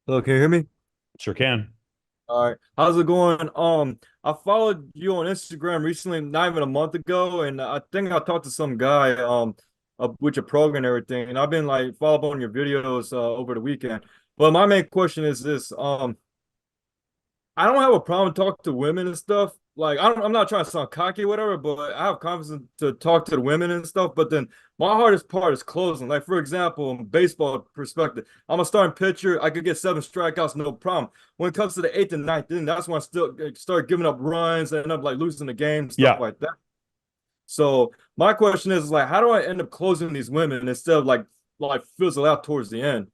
Hello, can you hear me? Sure can. All right. How's it going? I followed you on Instagram recently, not even a month ago, and I think I talked to some guy with your program and everything, and I've been like follow up on your videos over the weekend. But my main question is this: I don't have a problem talking to women and stuff. Like I'm not trying to sound cocky or whatever, but I have confidence to talk to the women and stuff. But then my hardest part is closing. Like for example, in baseball perspective, I'm a starting pitcher. I could get 7 strikeouts, no problem. When it comes to the eighth and ninth inning, that's when I still start giving up runs and end up like losing the game, stuff Yeah. like that. So my question is like, how do I end up closing these women instead of like fizzle out towards the end?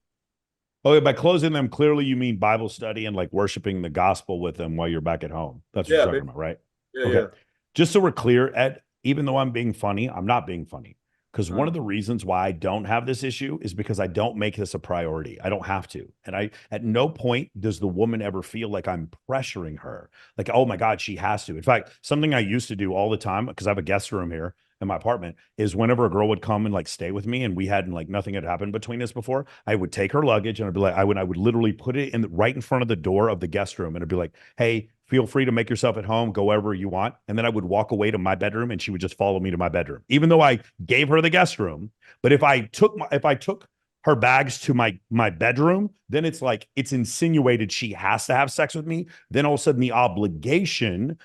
Okay, by closing them, clearly you mean Bible study and like worshiping the gospel with them while you're back at home. That's what Yeah, you're talking baby. about, right? Yeah, Okay. yeah. Just so we're clear, Ed, even though I'm being funny, I'm not being funny. Because I one of know. the reasons why I don't have this issue is because I don't make this a priority. I don't have to. And I, at no point does the woman ever feel like I'm pressuring her. Like, oh my God, she has to. In fact, something I used to do all the time, because I have a guest room here in my apartment, is whenever a girl would come and like stay with me and we hadn't like nothing had happened between us before, I would take her luggage and I'd be like, I would literally put it in right in front of the door of the guest room and I'd be like, hey, feel free to make yourself at home, go wherever you want. And then I would walk away to my bedroom and she would just follow me to my bedroom, even though I gave her the guest room. But if I took her bags to my bedroom, then it's like it's insinuated she has to have sex with me. Then all of a sudden obligation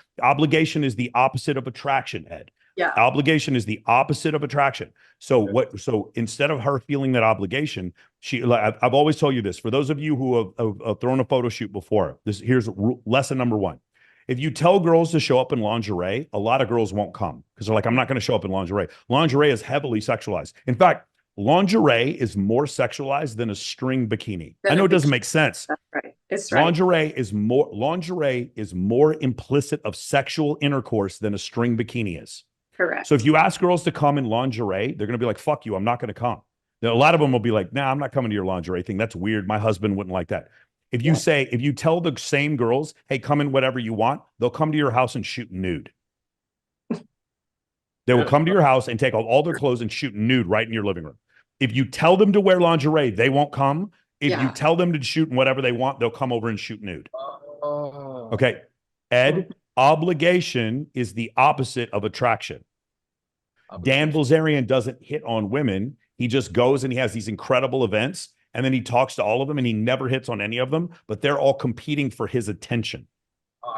is the opposite of attraction, Ed. Yeah. Obligation is the opposite of attraction. So instead of her feeling that obligation, she like I've always told you this. For those of you who have thrown a photo shoot before, here's lesson number one. If you tell girls to show up in lingerie, a lot of girls won't come because they're like, I'm not going to show up in lingerie. Lingerie is heavily sexualized. In fact, lingerie is more sexualized than a string bikini. I Then know a it doesn't bikini. make sense. That's right. It's right. Lingerie is more implicit of sexual intercourse than a string bikini is. So if Correct. you ask girls to come in lingerie, they're going to be like, fuck you, I'm not going to come. Now, a lot of them will be like, nah, I'm not coming to your lingerie thing. That's weird. My husband wouldn't like that. Yeah. If you tell the same girls, hey, come in whatever you want, they'll come to your house and shoot nude. They will Yeah. come to your house and take all their clothes and shoot nude right in your living room. If you tell them to wear lingerie, they won't come. If you Yeah. tell them to shoot in whatever they want, they'll come over and shoot nude. Oh. Okay. Ed, obligation is the opposite of attraction. Dan Obligation. Bilzerian doesn't hit on women. He just goes and he has these incredible events and then he talks to all of them and he never hits on any of them, but they're all competing for his attention.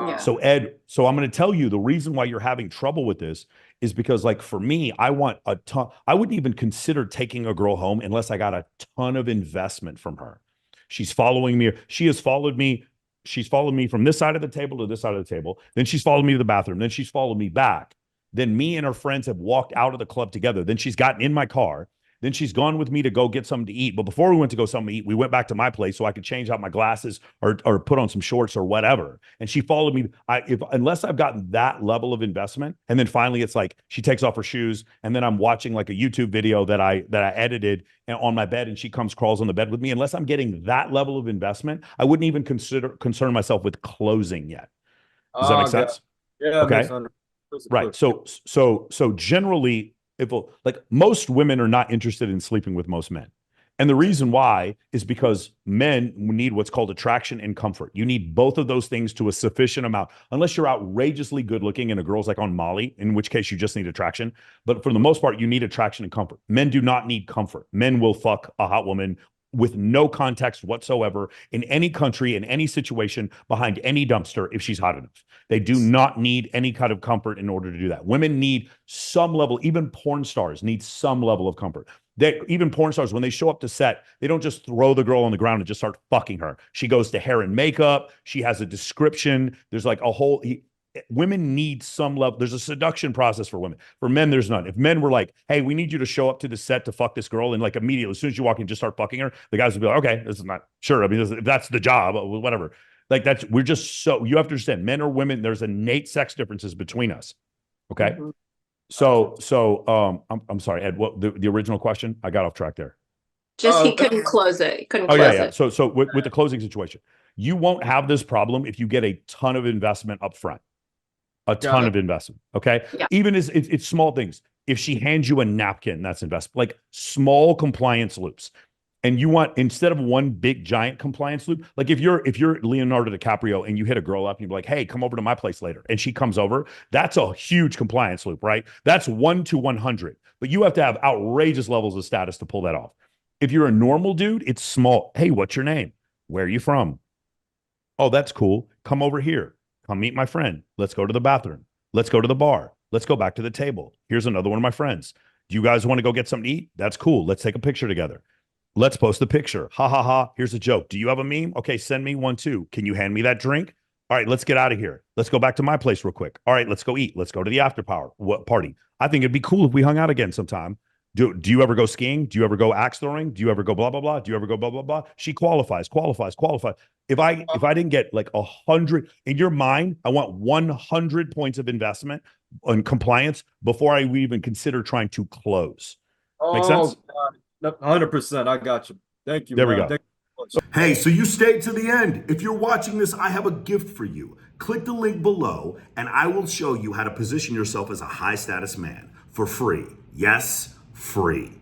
Yeah. So Ed, so I'm going to tell you the reason why you're having trouble with this is because like for me, I want a ton. I wouldn't even consider taking a girl home unless I got a ton of investment from her. She's following me. She has followed me. She's followed me from this side of the table to this side of the table. Then she's followed me to the bathroom. Then she's followed me back. Then me and her friends have walked out of the club together. Then she's gotten in my car. Then she's gone with me to go get something to eat. But before we went to go something to eat, we went back to my place so I could change out my glasses or put on some shorts or whatever. And she followed me. Unless I've gotten that level of investment, and then finally it's like she takes off her shoes, and then I'm watching like a YouTube video that I edited on my bed, and she comes crawls on the bed with me. Unless I'm getting that level of investment, I wouldn't even concern myself with closing yet. Does that make God. sense? Yeah, that makes Okay. sense. Crystal Right. clear. So generally, if like most women are not interested in sleeping with most men. And the reason why is because men need what's called attraction and comfort. You need both of those things to a sufficient amount, unless you're outrageously good looking and a girl's like on Molly, in which case you just need attraction. But for the most part, you need attraction and comfort. Men do not need comfort. Men will fuck a hot woman with no context whatsoever in any country, in any situation, behind any dumpster if she's hot enough. They do not need any kind of comfort in order to do that. Women need some level, even porn stars need some level of comfort. Even porn stars, when they show up to set, they don't just throw the girl on the ground and just start fucking her. She goes to hair and makeup. She has a description. There's like a whole. Women need some level. There's a seduction process for women. For men, there's none. If men were like, "Hey, we need you to show up to the set to fuck this girl," and like immediately, as soon as you walk in, just start fucking her, the guys would be like, "Okay, this is not sure. I mean, if that's the job, whatever." Like that's we're just so you have to understand, men or women, there's innate sex differences between us. Okay. Mhm. So I'm sorry, Ed. What the original question? I got off track there. Just he couldn't close it. He couldn't Oh yeah, close yeah. it. So with the closing situation, you won't have this problem if you get a ton of investment up front. A Got ton it. of investment. Okay. Yeah. Even as it's small things. If she hands you a napkin, that's investment. Like small compliance loops. And you want, instead of one big giant compliance loop, like if you're Leonardo DiCaprio and you hit a girl up and you're like, hey, come over to my place later, and she comes over, that's a huge compliance loop, right? That's 1 to 100. But you have to have outrageous levels of status to pull that off. If you're a normal dude, it's small. Hey, what's your name? Where are you from? Oh, that's cool. Come over here. Come meet my friend. Let's go to the bathroom. Let's go to the bar. Let's go back to the table. Here's another one of my friends. Do you guys want to go get something to eat? That's cool. Let's take a picture together. Let's post the picture. Ha ha ha. Here's a joke. Do you have a meme? Okay, send me one too. Can you hand me that drink? All right, let's get out of here. Let's go back to my place real quick. All right, let's go eat. Let's go to the after party. I think it'd be cool if we hung out again sometime. Do you ever go skiing? Do you ever go axe throwing? Do you ever go blah blah blah? Do you ever go blah blah blah? She qualifies. If I didn't get like 100 in your mind, I want 100 points of investment on compliance before I even consider trying to close. Make sense? God. 100%. I got you. Thank you. There man. we go. Hey, so you stayed to the end. If you're watching this, I have a gift for you. Click the link below and I will show you how to position yourself as a high status man for free. Yes, free.